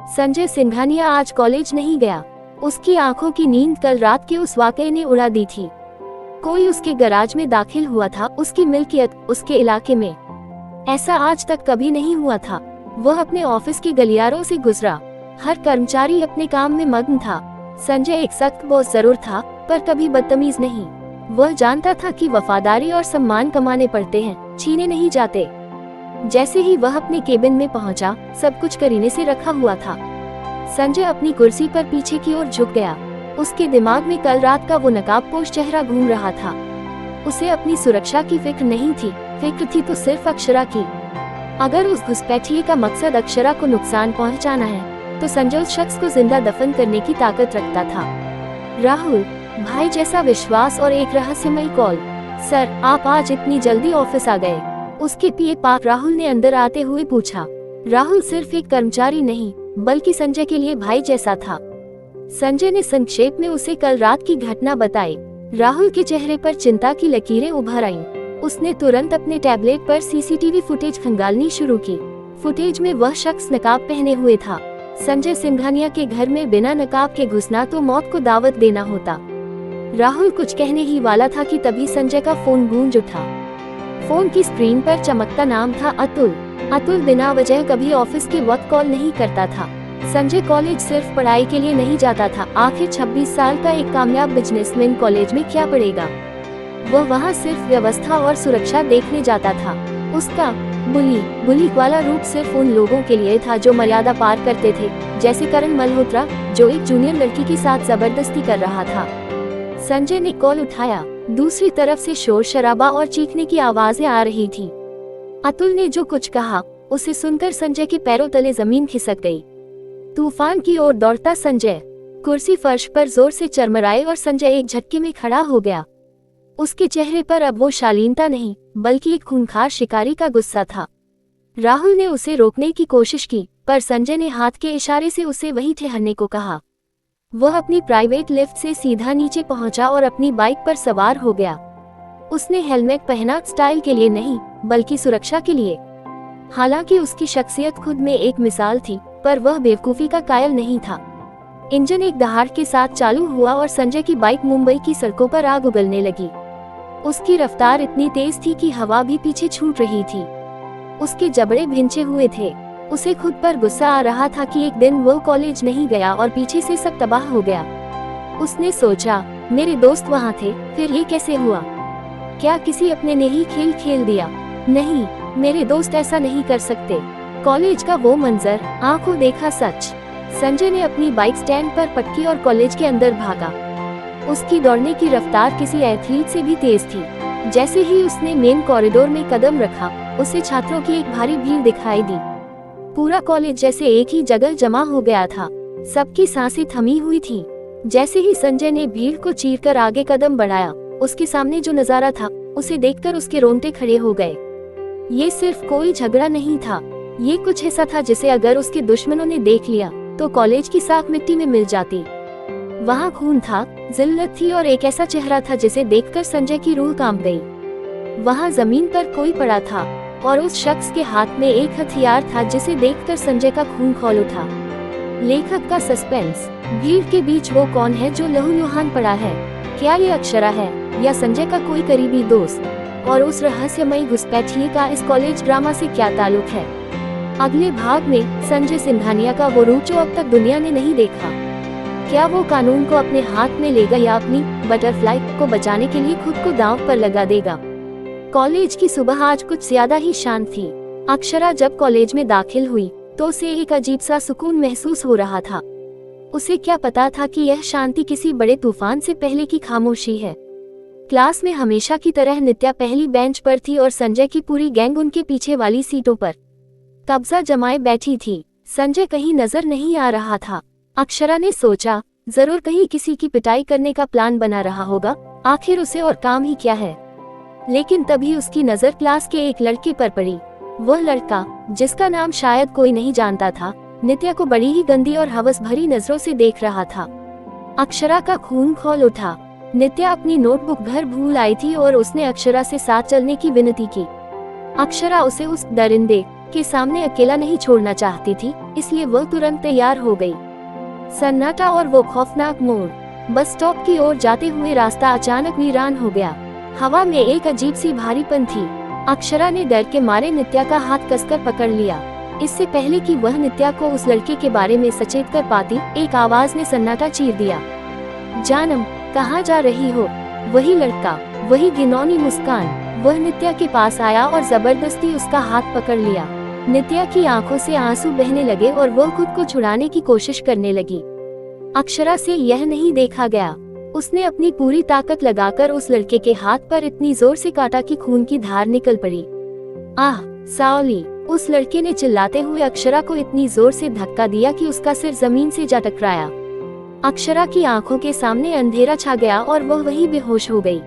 संजय सिंघानिया आज कॉलेज नहीं गया। उसकी आंखों की नींद कल रात के उस वाकये ने उड़ा दी थी। कोई उसके गैराज में दाखिल हुआ था, उसकी मिल्कियत, उसके इलाके में। ऐसा आज तक कभी नहीं हुआ था। वह अपने ऑफिस के गलियारों से गुजरा। हर कर्मचारी अपने काम में मग्न था। संजय एक सख्त बॉस जरूर था, पर कभी बदतमीज नहीं। वह जानता था कि वफादारी और सम्मान कमाने पड़ते हैं, छीने नहीं जाते। जैसे ही वह अपने केबिन में पहुंचा, सब कुछ करीने से रखा हुआ था। संजय अपनी कुर्सी पर पीछे की ओर झुक गया। उसके दिमाग में कल रात का वो नकाबपोश चेहरा घूम रहा था। उसे अपनी सुरक्षा की फिक्र नहीं थी, फिक्र थी तो सिर्फ अक्षरा की। अगर उस घुसपैठिए का मकसद अक्षरा को नुकसान पहुंचाना है, तो संजय उस शख्स को जिंदा दफन करने की ताकत रखता था। राहुल, भाई जैसा विश्वास और एक रहस्यमयी कॉल। सर, आप आज इतनी जल्दी ऑफिस आ गए? उसके पीए पाक राहुल ने अंदर आते हुए पूछा। राहुल सिर्फ एक कर्मचारी नहीं, बल्कि संजय के लिए भाई जैसा था। संजय ने संक्षेप में उसे कल रात की घटना बताई। राहुल के चेहरे पर चिंता की लकीरें उभर आईं। उसने तुरंत अपने टैबलेट पर सीसीटीवी फुटेज खंगालनी शुरू की। फुटेज में वह शख्स नकाब पहने हुए था। संजय सिंघानिया के घर में बिना नकाब के घुसना तो मौत को दावत देना होता। राहुल कुछ कहने ही वाला था कि तभी संजय का फोन गूंज उठा। फोन की स्क्रीन पर चमकता नाम था अतुल। अतुल बिना वजह कभी ऑफिस के वक्त कॉल नहीं करता था। संजय कॉलेज सिर्फ पढ़ाई के लिए नहीं जाता था। आखिर 26 साल का एक कामयाब बिजनेसमैन कॉलेज में क्या पढ़ेगा? वह वहाँ सिर्फ व्यवस्था और सुरक्षा देखने जाता था। उसका बुली वाला रूप सिर्फ उन लोगों के लिए था जो मर्यादा पार करते थे, जैसे करण मल्होत्रा, जो एक जूनियर लड़की के साथ जबरदस्ती कर रहा था। संजय ने कॉल उठाया। दूसरी तरफ से शोर शराबा और चीखने की आवाजें आ रही थी। अतुल ने जो कुछ कहा, उसे सुनकर संजय के पैरों तले जमीन खिसक गई। तूफान की ओर दौड़ता संजय कुर्सी फर्श पर जोर से चरमराए और संजय एक झटके में खड़ा हो गया। उसके चेहरे पर अब वो शालीनता नहीं, बल्कि एक खूंखार शिकारी का गुस्सा था। राहुल ने उसे रोकने की कोशिश की, पर संजय ने हाथ के इशारे से उसे वहीं ठहरने को कहा। वह अपनी प्राइवेट लिफ्ट से सीधा नीचे पहुंचा और अपनी बाइक पर सवार हो गया। उसने हेलमेट पहना स्टाइल के लिए नहीं, बल्कि सुरक्षा के लिए। हालांकि उसकी शख्सियत खुद में एक मिसाल थी, पर वह बेवकूफी का कायल नहीं था। इंजन एक दहाड़ के साथ चालू हुआ और संजय की बाइक मुंबई की सड़कों पर आग उगलने लगी। उसकी रफ्तार इतनी तेज थी कि हवा भी पीछे छूट रही थी। उसके जबड़े भिंचे हुए थे। उसे खुद पर गुस्सा आ रहा था कि एक दिन वो कॉलेज नहीं गया और पीछे से सब तबाह हो गया। उसने सोचा, मेरे दोस्त वहाँ थे, फिर ये कैसे हुआ? क्या किसी अपने ने ही खेल खेल दिया? नहीं, मेरे दोस्त ऐसा नहीं कर सकते। कॉलेज का वो मंजर, आंखों देखा सच। संजय ने अपनी बाइक स्टैंड पर पटकी और कॉलेज के अंदर भागा। उसकी दौड़ने की रफ्तार किसी एथलीट से भी तेज थी। जैसे ही उसने मेन कॉरिडोर में कदम रखा, उसे छात्रों की एक भारी भीड़ दिखाई दी। पूरा कॉलेज जैसे एक ही जगह जमा हो गया था। सबकी सांसें थमी हुई थी। जैसे ही संजय ने भीड़ को चीरकर आगे कदम बढ़ाया, उसके सामने जो नजारा था, उसे देखकर उसके रोंगटे खड़े हो गए। ये सिर्फ कोई झगड़ा नहीं था, ये कुछ ऐसा था जिसे अगर उसके दुश्मनों ने देख लिया तो कॉलेज की साख मिट्टी में मिल जाती। वहाँ खून था, जिल्लत थी और एक ऐसा चेहरा था जिसे देखकर संजय की रूह कांप गई। वहाँ जमीन पर कोई पड़ा था और उस शख्स के हाथ में एक हथियार था जिसे देखकर संजय का खून खौल उठा। लेखक का सस्पेंस। भीड़ के बीच वो कौन है जो लहूलुहान पड़ा है? क्या ये अक्षरा है या संजय का कोई करीबी दोस्त? और उस रहस्यमयी घुसपैठिए का इस कॉलेज ड्रामा से क्या ताल्लुक है? अगले भाग में संजय सिंघानिया का वो रूप जो अब तक दुनिया ने नहीं देखा। क्या वो कानून को अपने हाथ में लेगा या अपनी बटरफ्लाई को बचाने के लिए खुद को दांव पर लगा देगा? कॉलेज की सुबह आज कुछ ज्यादा ही शांत थी। अक्षरा जब कॉलेज में दाखिल हुई तो उसे एक अजीब सा सुकून महसूस हो रहा था। उसे क्या पता था कि यह शांति किसी बड़े तूफान से पहले की खामोशी है। क्लास में हमेशा की तरह नित्या पहली बेंच पर थी और संजय की पूरी गैंग उनके पीछे वाली सीटों पर कब्जा जमाए बैठी थी। संजय कहीं नजर नहीं आ रहा था। अक्षरा ने सोचा, जरूर कहीं किसी की पिटाई करने का प्लान बना रहा होगा। आखिर उसे और काम ही क्या है? लेकिन तभी उसकी नजर क्लास के एक लड़के पर पड़ी। वह लड़का, जिसका नाम शायद कोई नहीं जानता था, नित्या को बड़ी ही गंदी और हवस भरी नजरों से देख रहा था। अक्षरा का खून खौल उठा। नित्या अपनी नोटबुक घर भूल आई थी और उसने अक्षरा से साथ चलने की विनती की। अक्षरा उसे उस दरिंदे के सामने अकेला नहीं छोड़ना चाहती थी, इसलिए वह तुरंत तैयार हो गई। सन्नाटा और वो खौफनाक मोड़। बस स्टॉप की ओर जाते हुए रास्ता अचानक वीरान हो गया। हवा में एक अजीब सी भारीपन थी। अक्षरा ने डर के मारे नित्या का हाथ कसकर पकड़ लिया। इससे पहले कि वह नित्या को उस लड़के के बारे में सचेत कर पाती, एक आवाज ने सन्नाटा चीर दिया। जानम, कहाँ जा रही हो? वही लड़का, वही घिनौनी मुस्कान। वह नित्या के पास आया और जबरदस्ती उसका हाथ पकड़ लिया। नित्या की आंखों से आंसू बहने लगे और वह खुद को छुड़ाने की कोशिश करने लगी। अक्षरा से यह नहीं देखा गया। उसने अपनी पूरी ताकत लगाकर उस लड़के के हाथ पर इतनी जोर से काटा कि खून की धार निकल पड़ी। आह साओली, उस लड़के ने चिल्लाते हुए अक्षरा को इतनी जोर से धक्का दिया कि उसका सिर जमीन से जा टकराया। अक्षरा की आंखों के सामने अंधेरा छा गया और वह वहीं बेहोश हो गई।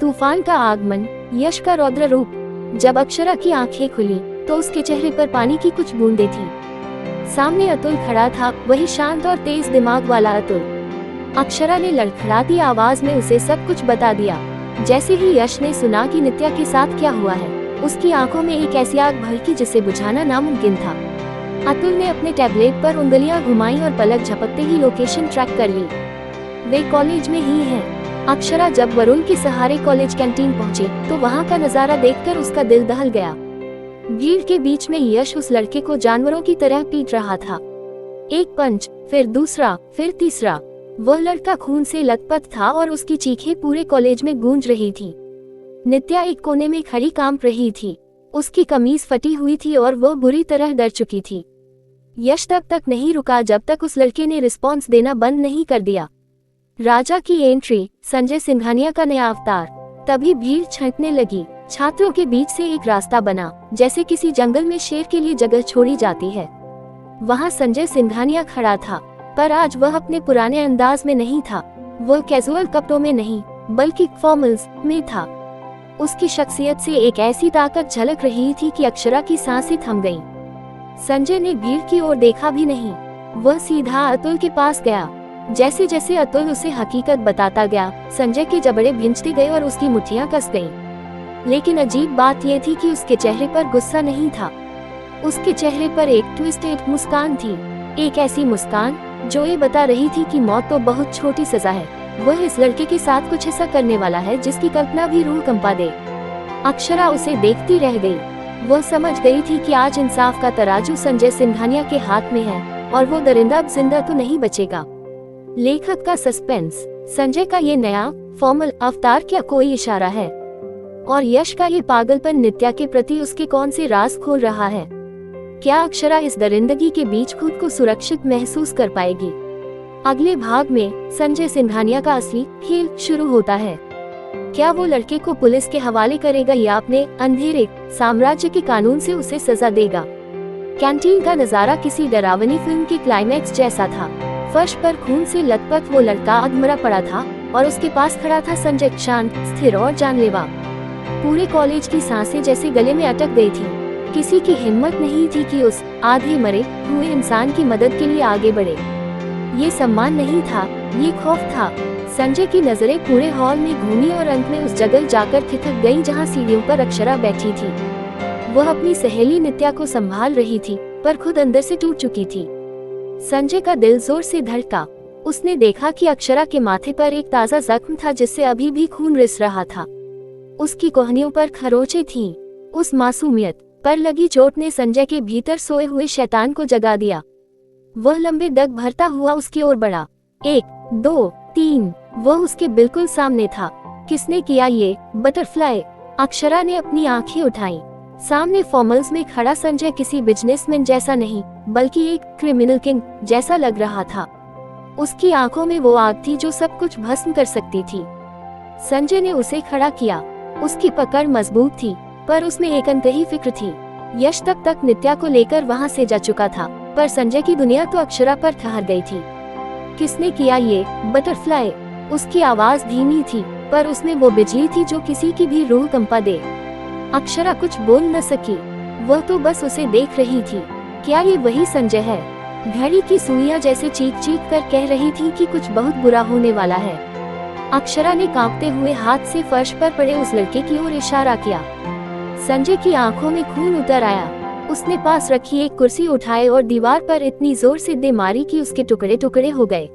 तूफान का आगमन, यश का रौद्र रूप। जब अक्षरा की आंखें खुली तो उसके चेहरे पर पानी की कुछ बूंदें थी। सामने अतुल खड़ा था, वही शांत और तेज दिमाग वाला अतुल। अक्षरा ने लड़खड़ाती आवाज में उसे सब कुछ बता दिया। जैसे ही यश ने सुना कि नित्या के साथ क्या हुआ है, उसकी आंखों में एक ऐसी आग भड़की जिसे बुझाना नामुमकिन था। अतुल ने अपने टैबलेट पर उंगलियां घुमाई और पलक झपकते ही लोकेशन ट्रैक कर ली। वे कॉलेज में ही हैं। अक्षरा जब वरुण के सहारे कॉलेज कैंटीन पहुंची तो वहां का नजारा देखकर उसका दिल दहल गया। भीड़ के बीच में यश उस लड़के को जानवरों की तरह पीट रहा था। एक पंच, फिर दूसरा, फिर तीसरा। वह लड़का खून से लथपथ था और उसकी चीखें पूरे कॉलेज में गूंज रही थी। नित्या एक कोने में खड़ी कांप रही थी। उसकी कमीज फटी हुई थी और वह बुरी तरह डर चुकी थी। यश तब तक नहीं रुका जब तक उस लड़के ने रिस्पॉन्स देना बंद नहीं कर दिया। राजा की एंट्री, संजय सिंघानिया का नया अवतार। तभी भीड़ छंटने लगी। छात्रों के बीच से एक रास्ता बना, जैसे किसी जंगल में शेर के लिए जगह छोड़ी जाती है। वहां संजय सिंघानिया खड़ा था, पर आज वह अपने पुराने अंदाज में नहीं था। वह कैजुअल कपड़ों में नहीं, बल्कि फॉर्मल्स में था। उसकी शख्सियत से एक ऐसी ताकत झलक रही थी कि अक्षरा की सांसें थम गईं। संजय ने भीड़ की ओर देखा भी नहीं। वह सीधा अतुल के पास गया। जैसे जैसे अतुल उसे हकीकत बताता गया, संजय के जबड़े भिंचते गए और उसकी मुट्ठियां कस गईं। लेकिन अजीब बात यह थी कि उसके चेहरे पर गुस्सा नहीं था। उसके चेहरे पर एक ट्विस्टेड मुस्कान थी। एक ऐसी मुस्कान जो ये बता रही थी कि मौत तो बहुत छोटी सजा है। वह इस लड़के के साथ कुछ ऐसा करने वाला है जिसकी कल्पना भी रूह कंपा दे। अक्षरा उसे देखती रह गई। वह समझ गई थी कि आज इंसाफ का तराजू संजय सिंघानिया के हाथ में है और वो दरिंदा अब जिंदा तो नहीं बचेगा। लेखक का सस्पेंस, संजय का ये नया फॉर्मल अवतार क्या कोई इशारा है? और यश का ये पागलपन नित्या के प्रति उसके कौन से राज खोल रहा है? क्या अक्षरा इस दरिंदगी के बीच खुद को सुरक्षित महसूस कर पाएगी? अगले भाग में संजय सिंघानिया का असली खेल शुरू होता है। क्या वो लड़के को पुलिस के हवाले करेगा या अपने अंधेरे साम्राज्य के कानून से उसे सजा देगा? कैंटीन का नजारा किसी डरावनी फिल्म के क्लाइमैक्स जैसा था। फर्श पर खून से लथपथ वो लड़का अधमरा पड़ा था और उसके पास खड़ा था संजय, शांत, स्थिर और जानलेवा। पूरे कॉलेज की सांसें जैसे गले में अटक गई थी। किसी की हिम्मत नहीं थी कि उस आधे मरे हुए इंसान की मदद के लिए आगे बढ़े। ये सम्मान नहीं था, ये खौफ था। संजय की नजरें पूरे हॉल में घूमी और अंत में उस जगह जाकर ठिठक गईं जहां सीढ़ियों पर अक्षरा बैठी थी। वह अपनी सहेली नित्या को संभाल रही थी, पर खुद अंदर से टूट चुकी थी। संजय का दिल जोर से धड़का। उसने देखा कि अक्षरा के माथे पर एक ताजा जख्म था जिससे अभी भी खून रिस रहा था। उसकी कोहनियों पर खरोंचें थीं। उस मासूमियत पर लगी चोट ने संजय के भीतर सोए हुए शैतान को जगा दिया। वह लंबे डग भरता हुआ उसकी ओर बढ़ा। 1, 2, 3। वह उसके बिल्कुल सामने था। किसने किया ये बटरफ्लाई? अक्षरा ने अपनी आंखें उठाईं। सामने फॉर्मल्स में खड़ा संजय किसी बिजनेसमैन जैसा नहीं, बल्कि एक क्रिमिनल किंग जैसा लग रहा था। उसकी आंखों में वो आग थी जो सब कुछ भस्म कर सकती थी। संजय ने उसे खड़ा किया। उसकी पकड़ मजबूत थी, पर उसमें एक अनकही फिक्र थी। यश तब तक नित्या को लेकर वहां से जा चुका था, पर संजय की दुनिया तो अक्षरा पर ठहर गई थी। किसने किया ये बटरफ्लाई? उसकी आवाज धीमी थी, पर उसमें वो बिजली थी जो किसी की भी रूह कंपा दे। अक्षरा कुछ बोल न सकी। वह तो बस उसे देख रही थी। क्या ये वही संजय है? घड़ी की सुइयां जैसे चीख चीख कर कह रही थी कि कुछ बहुत बुरा होने वाला है। अक्षरा ने कांपते हुए हाथ से फर्श पर पड़े उस लड़के की ओर इशारा किया। संजय की आंखों में खून उतर आया। उसने पास रखी एक कुर्सी उठाई और दीवार पर इतनी जोर से दे मारी कि उसके टुकड़े टुकड़े हो गए।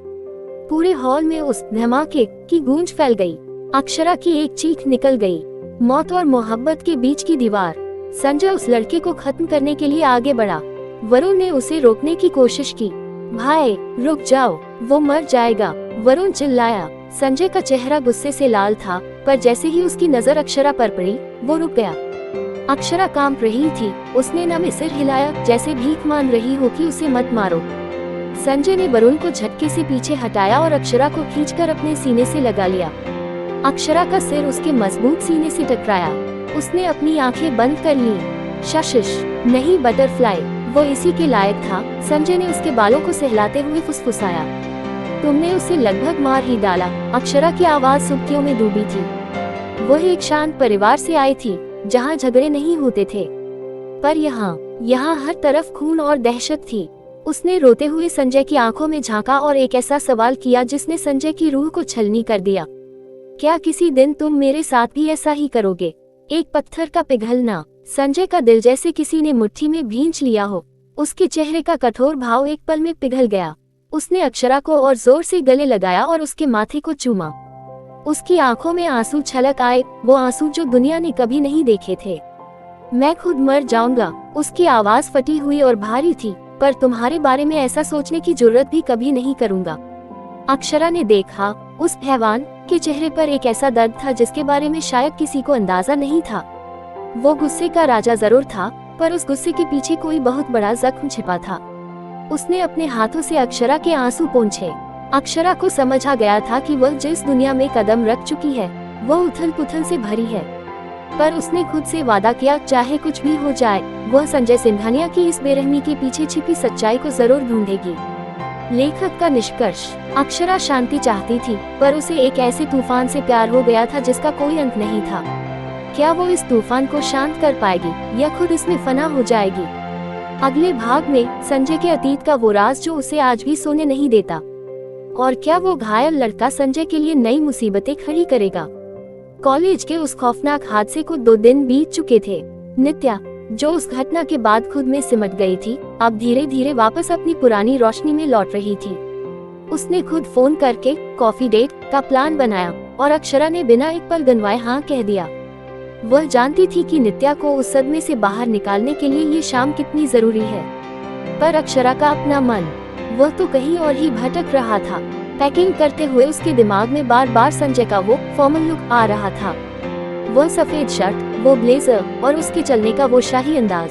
पूरे हॉल में उस धमाके की गूंज फैल गई। अक्षरा की एक चीख निकल गई। मौत और मोहब्बत के बीच की दीवार। संजय उस लड़के को खत्म करने के लिए आगे बढ़ा। वरुण ने उसे रोकने की कोशिश की। भाई रुक जाओ, वो मर जाएगा, वरुण चिल्लाया। संजय का चेहरा गुस्से से लाल था, पर जैसे ही उसकी नजर अक्षरा पर पड़ी वो रुक गया। अक्षरा कांप रही थी। उसने ना में सिर हिलाया, जैसे भीख मांग रही हो कि उसे मत मारो। संजय ने वरुण को झटके से पीछे हटाया और अक्षरा को खींचकर अपने सीने से लगा लिया। अक्षरा का सिर उसके मजबूत सीने से टकराया। उसने अपनी आंखें बंद कर ली। शशिश नहीं, बटरफ्लाई, वो इसी के लायक था। संजय ने उसके बालों को सहलाते हुए फुसफुसाया। तुमने उसे लगभग मार ही डाला। अक्षरा की आवाज सुर्खियों में डूबी थी। वो एक शांत परिवार से आई थी, जहाँ झगड़े नहीं होते थे, पर यहाँ हर तरफ खून और दहशत थी। उसने रोते हुए संजय की आंखों में झांका और एक ऐसा सवाल किया जिसने संजय की रूह को छलनी कर दिया। क्या किसी दिन तुम मेरे साथ भी ऐसा ही करोगे? एक पत्थर का पिघलना। संजय का दिल जैसे किसी ने मुट्ठी में भींच लिया हो। उसके चेहरे का कठोर भाव एक पल में पिघल गया। उसने अक्षरा को और जोर से गले लगाया और उसके माथे को चूमा। उसकी आंखों में आंसू छलक आए, वो आंसू जो दुनिया ने कभी नहीं देखे थे। मैं खुद मर जाऊंगा। उसकी आवाज फटी हुई और भारी थी, पर तुम्हारे बारे में ऐसा सोचने की जुर्रत भी कभी नहीं करूंगा। अक्षरा ने देखा, उस हैवान के चेहरे पर एक ऐसा दर्द था जिसके बारे में शायद किसी को अंदाजा नहीं था। वो गुस्से का राजा जरूर था, पर उस गुस्से के पीछे कोई बहुत बड़ा जख्म छिपा था। उसने अपने हाथों से अक्षरा के आंसू पोंछे। अक्षरा को समझ आ गया था कि वह जिस दुनिया में कदम रख चुकी है वो उथल पुथल से भरी है, पर उसने खुद से वादा किया, चाहे कुछ भी हो जाए, वह संजय सिंघानिया की इस बेरहमी के पीछे छिपी सच्चाई को जरूर ढूंढेगी। लेखक का निष्कर्ष। अक्षरा शांति चाहती थी, पर उसे एक ऐसे तूफान से प्यार हो गया था जिसका कोई अंत नहीं था। क्या वो इस तूफान को शांत कर पाएगी या खुद इसमें फना हो जाएगी? अगले भाग में संजय के अतीत का वो राज जो उसे आज भी सोने नहीं देता, और क्या वो घायल लड़का संजय के लिए नई मुसीबतें खड़ी करेगा। कॉलेज के उस खौफनाक हादसे को 2 दिन बीत चुके थे। नित्या, जो उस घटना के बाद खुद में सिमट गई थी, अब धीरे धीरे वापस अपनी पुरानी रोशनी में लौट रही थी। उसने खुद फोन करके कॉफी डेट का प्लान बनाया और अक्षरा ने बिना एक पल गंवाए हाँ कह दिया। वह जानती थी कि नित्या को उस सदमे से बाहर निकालने के लिए ये शाम कितनी जरूरी है, पर अक्षरा का अपना मन, वह तो कहीं और ही भटक रहा था। पैकिंग करते हुए उसके दिमाग में बार बार संजय का वो फॉर्मल लुक आ रहा था। वह सफेद शर्ट, वो ब्लेजर और उसके चलने का वो शाही अंदाज।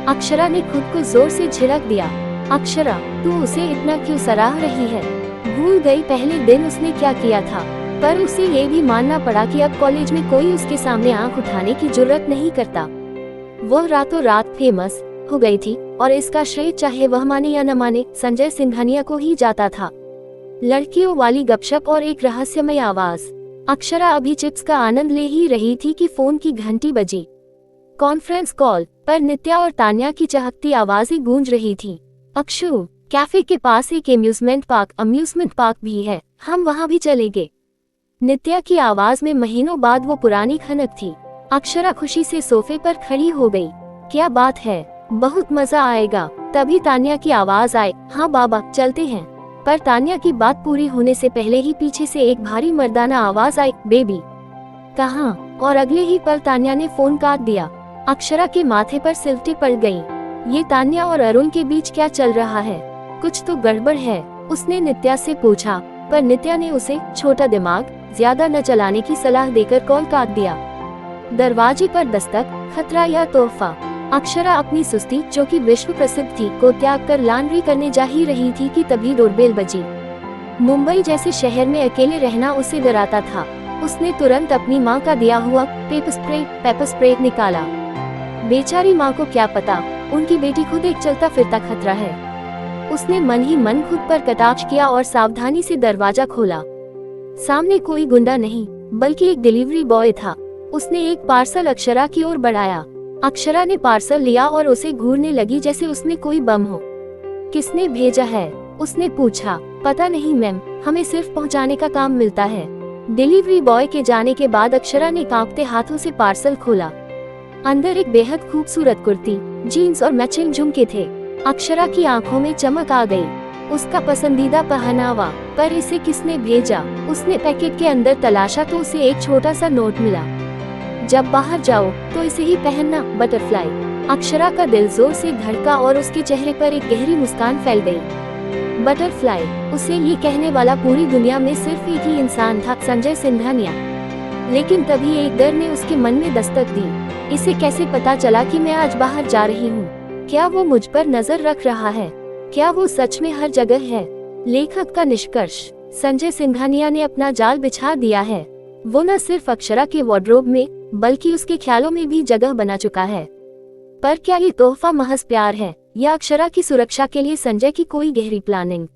अक्षरा ने खुद को जोर से झिड़क दिया। अक्षरा, तू उसे इतना क्यों सराह रही है? भूल गई पहले दिन उसने क्या किया था, पर उसे ये भी मानना पड़ा कि अब कॉलेज में कोई उसके सामने आंख उठाने की जुर्रत नहीं करता। वह रातों रात फेमस हो गई थी और इसका श्रेय चाहे वह माने या न माने संजय सिंघानिया को ही जाता था। लड़कियों वाली गपशप और एक रहस्यमय आवाज। अक्षरा अभी चिप्स का आनंद ले ही रही थी कि फोन की घंटी बजी। कॉन्फ्रेंस कॉल पर नित्या और तान्या की चहकती आवाजें गूंज रही थी। अक्षु, कैफे के पास एक अम्यूजमेंट पार्क भी है, हम वहाँ भी चलेंगे। नित्या की आवाज में महीनों बाद वो पुरानी खनक थी। अक्षरा खुशी से सोफे पर खड़ी हो गई। क्या बात है, बहुत मजा आएगा। तभी तान्या की आवाज आई, हाँ बाबा चलते हैं। पर तान्या की बात पूरी होने से पहले ही पीछे से एक भारी मर्दाना आवाज आई, बेबी कहाँ? और अगले ही पल तान्या ने फोन काट दिया। अक्षरा के माथे पर सिलटे पड़ गईं। ये तान्या और अरुण के बीच क्या चल रहा है? कुछ तो गड़बड़ है, उसने नित्या से पूछा, पर नित्या ने उसे छोटा दिमाग ज्यादा न चलाने की सलाह देकर कॉल काट दिया। दरवाजे पर दस्तक, खतरा या तोहफा। अक्षरा अपनी सुस्ती, जो कि विश्व प्रसिद्ध थी, को त्याग कर लॉन्ड्री करने जा ही रही थी कि तभी डोरबेल बजी। मुंबई जैसे शहर में अकेले रहना उसे डराता था। उसने तुरंत अपनी माँ का दिया हुआ पेपर स्प्रे निकाला। बेचारी माँ को क्या पता, उनकी बेटी खुद एक चलता फिरता खतरा है। उसने मन ही मन खुद पर कटाक्ष किया और सावधानी से दरवाजा खोला। सामने कोई गुंडा नहीं, बल्कि एक डिलीवरी बॉय था। उसने एक पार्सल अक्षरा की ओर बढ़ाया। अक्षरा ने पार्सल लिया और उसे घूरने लगी जैसे उसमें कोई बम हो। किसने भेजा है? उसने पूछा। पता नहीं मैम, हमें सिर्फ पहुंचाने का काम मिलता है। डिलीवरी बॉय के जाने के बाद अक्षरा ने कांपते हाथों से पार्सल खोला। अंदर एक बेहद खूबसूरत कुर्ती, जीन्स और मैचिंग झुमके थे। अक्षरा की आंखों में चमक आ गई। उसका पसंदीदा पहनावा, पर इसे किसने भेजा? उसने पैकेट के अंदर तलाशा तो उसे एक छोटा सा नोट मिला। जब बाहर जाओ तो इसे ही पहनना, बटरफ्लाई। अक्षरा का दिल जोर से धड़का और उसके चेहरे पर एक गहरी मुस्कान फैल गई। बटरफ्लाई, उसे ये कहने वाला पूरी दुनिया में सिर्फ एक ही इंसान था, संजय सिंघानिया। लेकिन तभी एक डर ने उसके मन में दस्तक दी। इसे कैसे पता चला कि मैं आज बाहर जा रही हूँ? क्या वो मुझ पर नजर रख रहा है? क्या वो सच में हर जगह है? लेखक का निष्कर्ष, संजय सिंघानिया ने अपना जाल बिछा दिया है। वो न सिर्फ अक्षरा के वार्डरोब में बल्कि उसके ख्यालों में भी जगह बना चुका है। पर क्या ये तोहफा महज प्यार है या अक्षरा की सुरक्षा के लिए संजय की कोई गहरी प्लानिंग?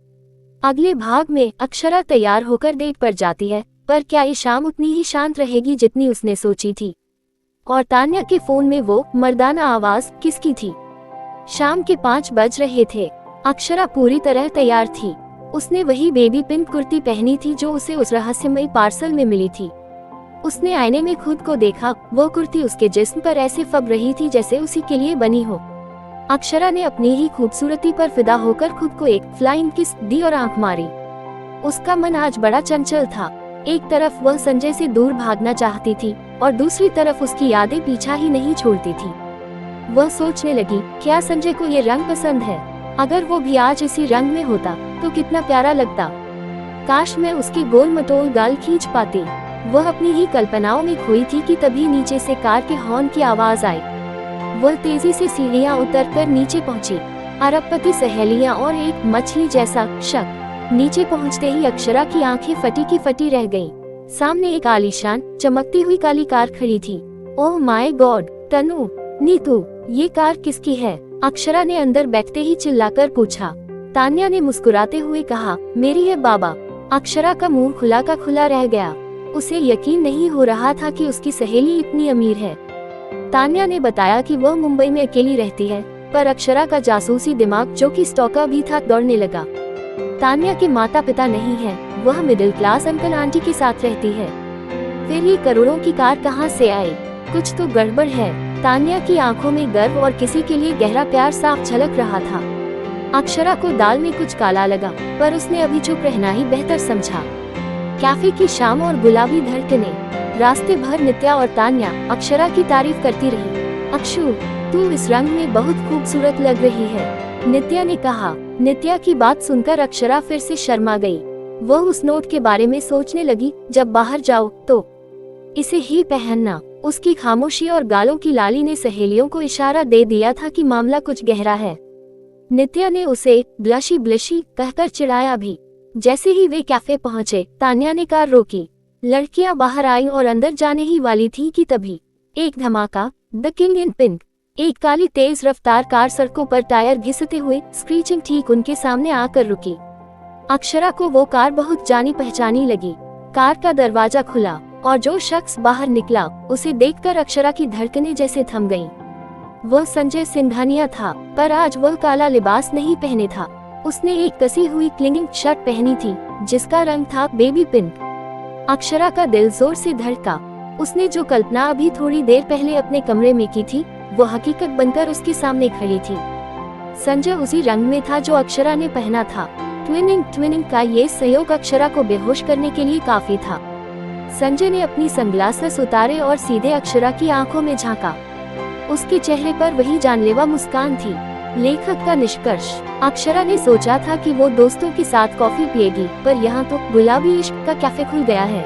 अगले भाग में अक्षरा तैयार होकर डेट पर जाती है, पर क्या ये शाम उतनी ही शांत रहेगी जितनी उसने सोची थी? और तान्या के फोन में वो मर्दाना आवाज किसकी थी? शाम के 5 बज रहे थे। अक्षरा पूरी तरह तैयार थी। उसने वही बेबी पिंक कुर्ती पहनी थी जो उसे उस रहस्यमयी पार्सल में मिली थी। उसने आईने में खुद को देखा। वो कुर्ती उसके जिस्म पर ऐसे फब रही थी जैसे उसी के लिए बनी हो। अक्षरा ने अपनी ही खूबसूरती पर फिदा होकर खुद को एक फ्लाइंग किस दी और आंख मारी। उसका मन आज बड़ा चंचल था। एक तरफ वह संजय से दूर भागना चाहती थी और दूसरी तरफ उसकी यादें पीछा ही नहीं छोड़ती थी। वह सोचने लगी, क्या संजय को ये रंग पसंद है? अगर वो भी आज इसी रंग में होता तो कितना प्यारा लगता। काश मैं उसके गोल मटोल गाल खींच पाती। वह अपनी ही कल्पनाओं में खोई थी कि तभी नीचे से कार के हॉर्न की आवाज आई। वह तेजी से सीढ़ियां उतरकर नीचे पहुंची। अरबपति सहेलियां और एक मछली जैसा शक। नीचे पहुंचते ही अक्षरा की आंखें फटी की फटी रह गईं। सामने एक आलीशान चमकती हुई काली कार खड़ी थी। ओह माय गॉड, तनु, नीतू, ये कार किसकी है? अक्षरा ने अंदर बैठते ही चिल्लाकर पूछा। तान्या ने मुस्कुराते हुए कहा, मेरी है बाबा। अक्षरा का मुंह खुला का खुला रह गया। उसे यकीन नहीं हो रहा था कि उसकी सहेली इतनी अमीर है। तान्या ने बताया कि वह मुंबई में अकेली रहती है, पर अक्षरा का जासूसी दिमाग जो कि स्टॉकर भी था दौड़ने लगा। तान्या के माता पिता नहीं है, वह मिडिल क्लास अंकल आंटी के साथ रहती है। फिर ये करोड़ों की कार कहाँ से आई? कुछ तो गड़बड़ है। तान्या की आंखों में गर्व और किसी के लिए गहरा प्यार साफ झलक रहा था। अक्षरा को दाल में कुछ काला लगा, पर उसने अभी चुप रहना ही बेहतर समझा। कैफे की शाम और गुलाबी धड़कने। रास्ते भर नित्या और तान्या अक्षरा की तारीफ करती रही। अक्षु, तू इस रंग में बहुत खूबसूरत लग रही है, नित्या ने कहा। नित्या की बात सुनकर अक्षरा फिर से शर्मा गई। वह उस नोट के बारे में सोचने लगी, जब बाहर जाओ तो इसे ही पहनना। उसकी खामोशी और गालों की लाली ने सहेलियों को इशारा दे दिया था कि मामला कुछ गहरा है। नित्या ने उसे ब्लशी ब्लशी कहकर चिढ़ाया भी। जैसे ही वे कैफे पहुंचे, तान्या ने कार रोकी। लड़कियां बाहर आईं और अंदर जाने ही वाली थी कि तभी एक धमाका, द किंग इन पिंक। एक काली तेज रफ्तार कार सड़कों पर टायर घिसते हुए स्क्रीचिंग ठीक उनके सामने आकर रुकी। अक्षरा को वो कार बहुत जानी पहचानी लगी। कार का दरवाजा खुला और जो शख्स बाहर निकला उसे देखकर अक्षरा की धड़कनें जैसे थम गईं। वह संजय सिंघानिया था, पर आज वह काला लिबास नहीं पहने था। उसने एक कसी हुई क्लिंगिंग शर्ट पहनी थी जिसका रंग था बेबी पिंक। अक्षरा का दिल जोर से धड़का। उसने जो कल्पना अभी थोड़ी देर पहले अपने कमरे में की थी वो हकीकत बनकर उसके सामने खड़ी थी। संजय उसी रंग में था जो अक्षरा ने पहना था। ट्विनिंग का ये सहयोग अक्षरा को बेहोश करने के लिए काफी था। संजय ने अपनी सनग्लासेस उतारे और सीधे अक्षरा की आंखों में झांका। उसके चेहरे पर वही जानलेवा मुस्कान थी। लेखक का निष्कर्ष, अक्षरा ने सोचा था कि वो दोस्तों के साथ कॉफी पिएगी, पर यहाँ तो गुलाबी इश्क का कैफे खुल गया है।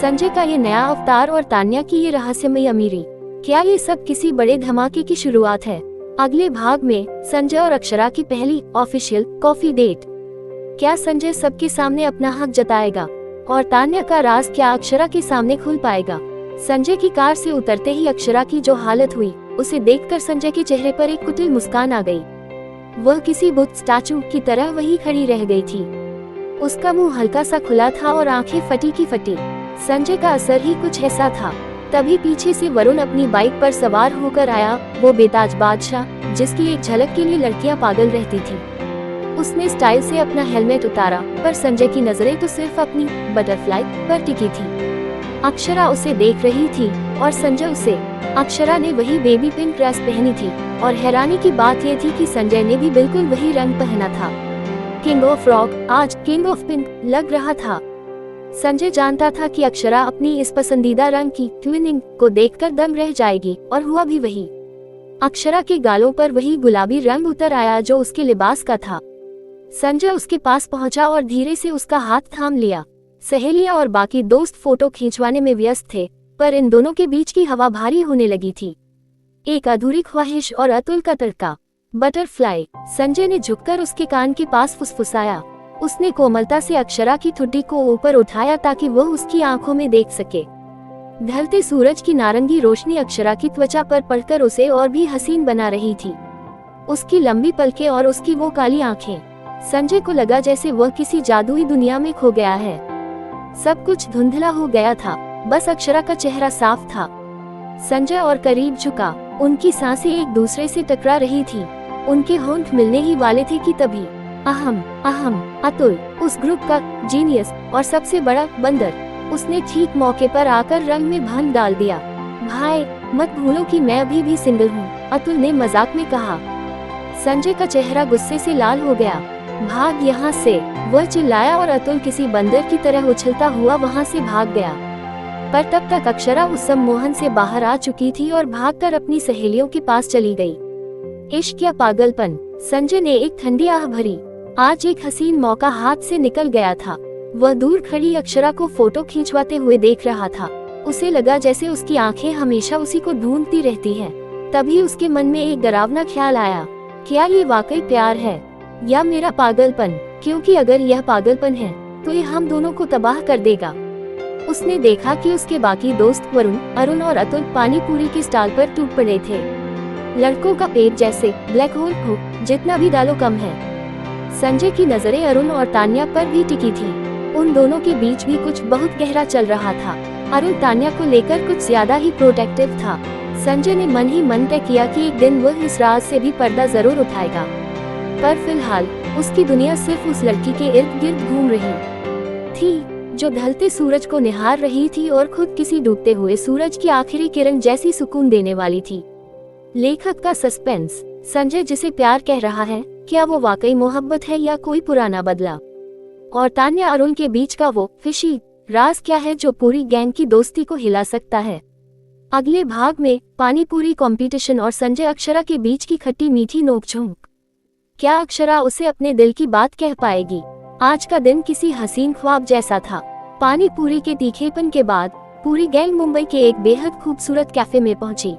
संजय का ये नया अवतार और तान्या की ये रहस्यमयी अमीरी, क्या ये सब किसी बड़े धमाके की शुरुआत है? अगले भाग में संजय और अक्षरा की पहली ऑफिशियल कॉफी डेट। क्या संजय सबके सामने अपना हक जताएगा और तान्या का राज क्या अक्षरा के सामने खुल पाएगा? संजय की कार से उतरते ही अक्षरा की जो हालत हुई उसे देखकर संजय के चेहरे पर एक कुटिल मुस्कान आ गई। वह किसी बुत स्टैचू की तरह वहीं खड़ी रह गई थी। उसका मुंह हल्का सा खुला था और आंखें फटी की फटी। संजय का असर ही कुछ ऐसा था। तभी पीछे से वरुण अपनी बाइक पर सवार होकर आया, वो बेताज बादशाह जिसकी एक झलक के लिए लड़कियां पागल रहती थी। उसने स्टाइल से अपना हेलमेट उतारा, पर संजय की नजरें तो सिर्फ अपनी बटरफ्लाई पर टिकी थी। अक्षरा उसे देख रही थी और संजय उसे। अक्षरा ने वही बेबी पिंक ड्रेस पहनी थी और हैरानी की बात यह थी कि संजय ने भी बिल्कुल वही रंग पहना था। किंग ऑफ रॉक आज किंग ऑफ पिंक लग रहा था। संजय जानता था कि अक्षरा अपनी इस पसंदीदा रंग की ट्विनिंग को देखकर दंग रह जाएगी, और हुआ भी वही। अक्षरा के गालों पर वही गुलाबी रंग उतर आया जो उसके लिबास का था। संजय उसके पास पहुंचा और धीरे से उसका हाथ थाम लिया। सहेलियां और बाकी दोस्त फोटो खींचवाने में व्यस्त थे, पर इन दोनों के बीच की हवा भारी होने लगी थी। एक अधूरी ख्वाहिश और अतुल का तड़का। बटरफ्लाई। संजय ने झुककर उसके कान के पास फुसफुसाया। उसने कोमलता से अक्षरा की ठुड्डी को ऊपर उठाया ताकि वह उसकी आंखों में देख सके। ढलते सूरज की नारंगी रोशनी अक्षरा की त्वचा पर पड़कर उसे और भी हसीन बना रही थी। उसकी लंबी पलकें और उसकी वो काली आंखें। संजय को लगा जैसे वह किसी जादुई दुनिया में खो गया है। सब कुछ धुंधला हो गया था, बस अक्षरा का चेहरा साफ था। संजय और करीब झुका। उनकी सांसें एक दूसरे से टकरा रही थी। उनके होंठ मिलने ही वाले थे कि तभी अहम अतुल, उस ग्रुप का जीनियस और सबसे बड़ा बंदर, उसने ठीक मौके पर आकर रंग में भंग डाल दिया। भाई मत भूलो कि मैं अभी भी सिंगल हूँ, अतुल ने मजाक में कहा। संजय का चेहरा गुस्से से लाल हो गया। भाग यहाँ से, वह चिल्लाया और अतुल किसी बंदर की तरह उछलता हुआ वहाँ से भाग गया। पर तब तक अक्षरा उस सम्मोहन से बाहर आ चुकी थी और भागकर अपनी सहेलियों के पास चली गई। इश्क या पागलपन, संजय ने एक ठंडी आह भरी। आज एक हसीन मौका हाथ से निकल गया था। वह दूर खड़ी अक्षरा को फोटो खींचवाते हुए देख रहा था। उसे लगा जैसे उसकी आंखें हमेशा उसी को ढूंढती रहती हैं। तभी उसके मन में एक डरावना ख्याल आया, क्या ये वाकई प्यार है या मेरा पागलपन? क्योंकि अगर यह पागलपन है तो ये हम दोनों को तबाह कर देगा। उसने देखा कि उसके बाकी दोस्त वरुण, अरुण और अतुल पानी पूरी के स्टॉल पर टूट पड़े थे। लड़कों का पेट जैसे ब्लैक होल हो, जितना भी डालो कम है। संजय की नजरें अरुण और तान्या पर भी टिकी थी। उन दोनों के बीच भी कुछ बहुत गहरा चल रहा था। अरुण तान्या को लेकर कुछ ज्यादा ही प्रोटेक्टिव था। संजय ने मन ही मन तय किया कि एक दिन वह इस राज से भी पर्दा जरूर उठाएगा। पर फिलहाल उसकी दुनिया सिर्फ उस लड़की के इर्द गिर्द घूम रही थी जो ढलते सूरज को निहार रही थी और खुद किसी डूबते हुए सूरज की आखिरी किरण जैसी सुकून देने वाली थी। लेखक का सस्पेंस, संजय जिसे प्यार कह रहा है, क्या वो वाकई मोहब्बत है या कोई पुराना बदला? और तान्या अरुण के बीच का वो फिशी राज क्या है जो पूरी गैंग की दोस्ती को हिला सकता है? अगले भाग में पानी पूरी कंपटीशन और संजय अक्षरा के बीच की खट्टी मीठी नोकझोंक। क्या अक्षरा उसे अपने दिल की बात कह पाएगी? आज का दिन किसी हसीन ख्वाब जैसा था। पानी पूरी के तीखेपन के बाद पूरी गैंग मुंबई के एक बेहद खूबसूरत कैफे में पहुंची।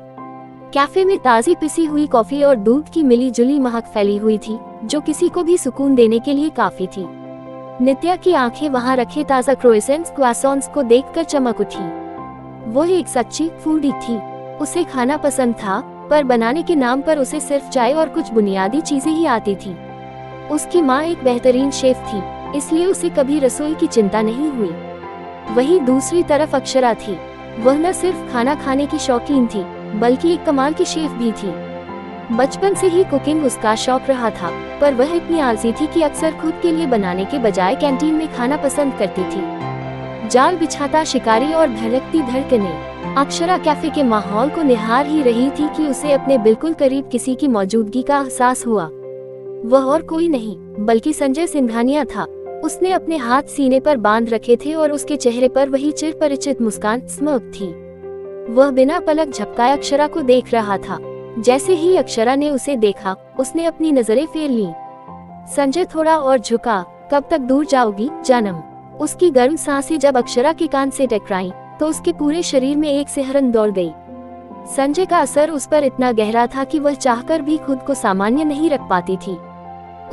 कैफे में ताजी पिसी हुई कॉफी और दूध की मिली जुली महक फैली हुई थी जो किसी को भी सुकून देने के लिए काफी थी। नित्या की आंखें वहां रखे ताजा क्रोएसेंट्स क्वासॉन्स को देखकर चमक उठी। वो एक सच्ची फूडी थी। उसे खाना पसंद था, पर बनाने के नाम पर उसे सिर्फ चाय और कुछ बुनियादी चीजें ही आती थी। उसकी माँ एक बेहतरीन शेफ थी, इसलिए उसे कभी रसोई की चिंता नहीं हुई। वहीं दूसरी तरफ अक्षरा थी। वह न सिर्फ खाना खाने की शौकीन थी, बल्कि एक कमाल की शेफ भी थी। बचपन से ही कुकिंग उसका शौक रहा था, पर वह इतनी आलसी थी कि अक्सर खुद के लिए बनाने के बजाय कैंटीन में खाना पसंद करती थी। जाल बिछाता शिकारी और धड़कती धड़कनें। अक्षरा कैफे के माहौल को निहार ही रही थी कि उसे अपने बिल्कुल करीब किसी की मौजूदगी का एहसास हुआ। वह और कोई नहीं बल्कि संजय सिंघानिया था। उसने अपने हाथ सीने पर बांध रखे थे और उसके चेहरे पर वही चिरपरिचित मुस्कान स्मर्क थी। वह बिना पलक झपकाए अक्षरा को देख रहा था। जैसे ही अक्षरा ने उसे देखा, उसने अपनी नजरें फेर लीं। संजय थोड़ा और झुका। कब तक दूर जाओगी जानम? उसकी गर्म सांसें जब अक्षरा के कान से टकराईं, तो उसके पूरे शरीर में एक सिहरन दौड़ गई। संजय का असर उस पर इतना गहरा था कि वह चाहकर भी खुद को सामान्य नहीं रख पाती थी।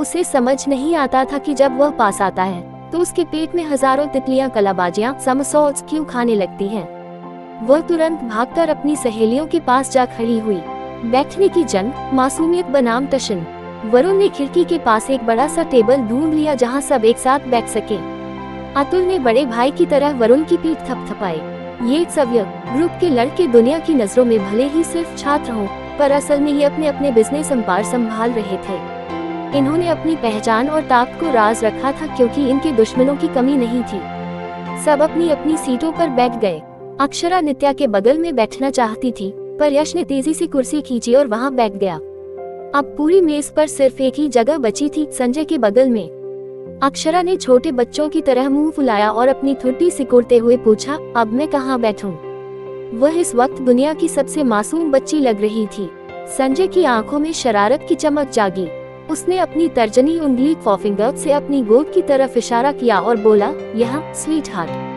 उसे समझ नहीं आता था कि जब वह पास आता है तो उसके पेट में हजारों तितलियां कलाबाजियां समसॉल्ट्स क्यों खाने लगती हैं। वह तुरंत भागकर अपनी सहेलियों के पास जा खड़ी हुई। बैठने की जंग, मासूमियत बनाम टशन। वरुण ने खिड़की के पास एक बड़ा सा टेबल ढूंढ लिया जहां सब एक साथ बैठ सके। अतुल ने बड़े भाई की तरह वरुण की पीठ थपथपाई। ये सव्य ग्रुप के लड़के दुनिया की नजरों में भले ही सिर्फ छात्र हों, पर असल में ये अपने अपने बिजनेस एम्पायर संभाल रहे थे। इन्होंने अपनी पहचान और ताकत को राज रखा था क्योंकि इनके दुश्मनों की कमी नहीं थी। सब अपनी अपनी सीटों पर बैठ गए। अक्षरा नित्या के बगल में बैठना चाहती थी, पर यश ने तेजी से कुर्सी खींची और वहां बैठ गया। अब पूरी मेज पर सिर्फ एक ही जगह बची थी, संजय के बगल में। अक्षरा ने छोटे बच्चों की तरह मुंह फुलाया और अपनी ठुड्डी सिकुड़ते हुए पूछा, अब मैं कहाँ बैठूं? वह इस वक्त दुनिया की सबसे मासूम बच्ची लग रही थी। संजय की आंखों में शरारत की चमक जागी। उसने अपनी तर्जनी उंगली फोरफिंगर से अपनी गोद की तरफ इशारा किया और बोला, यहाँ स्वीट हार्ट।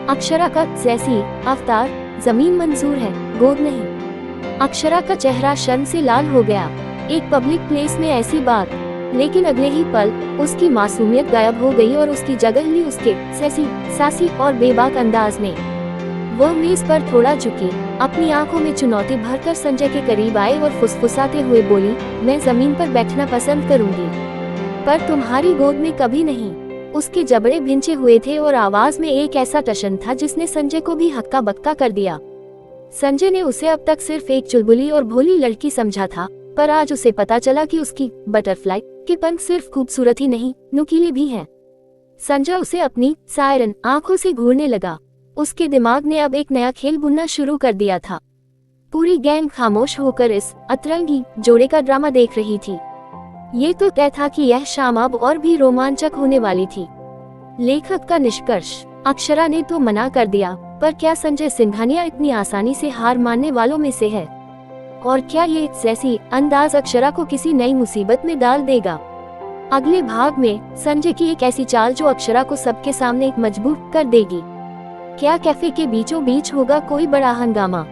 अक्षरा का जैसी अवतार, जमीन मंजूर है, गोद नहीं। अक्षरा का चेहरा शर्म से लाल हो गया। एक पब्लिक प्लेस में ऐसी बात। लेकिन अगले ही पल उसकी मासूमियत गायब हो गई और उसकी जगह ली उसके सासी और बेबाक अंदाज ने। वह मेज पर थोड़ा झुकी, अपनी आंखों में चुनौती भरकर संजय के करीब आए और फुसफुसाते हुए बोली, मैं जमीन पर बैठना पसंद करूंगी, पर तुम्हारी गोद में कभी नहीं। उसके जबड़े भिंचे हुए थे और आवाज में एक ऐसा टशन था जिसने संजय को भी हक्का बक्का कर दिया। संजय ने उसे अब तक सिर्फ एक चुलबुली और भोली लड़की समझा था, पर आज उसे पता चला कि उसकी बटरफ्लाई के पंख सिर्फ खूबसूरत ही नहीं, नुकीले भी हैं। संजय उसे अपनी सायरन आंखों से घूरने लगा। उसके दिमाग ने अब एक नया खेल बुनना शुरू कर दिया था। पूरी गैंग खामोश होकर इस अतरंगी जोड़े का ड्रामा देख रही थी। ये तो तय था कि यह शाम अब और भी रोमांचक होने वाली थी। लेखक का निष्कर्ष, अक्षरा ने तो मना कर दिया, पर क्या संजय सिंघानिया इतनी आसानी से हार मानने वालों में से है? और क्या ये जैसी अंदाज अक्षरा को किसी नई मुसीबत में डाल देगा? अगले भाग में संजय की एक ऐसी चाल जो अक्षरा को सबके सामने मजबूर कर देगी। क्या कैफे के बीचों बीच होगा कोई बड़ा हंगामा?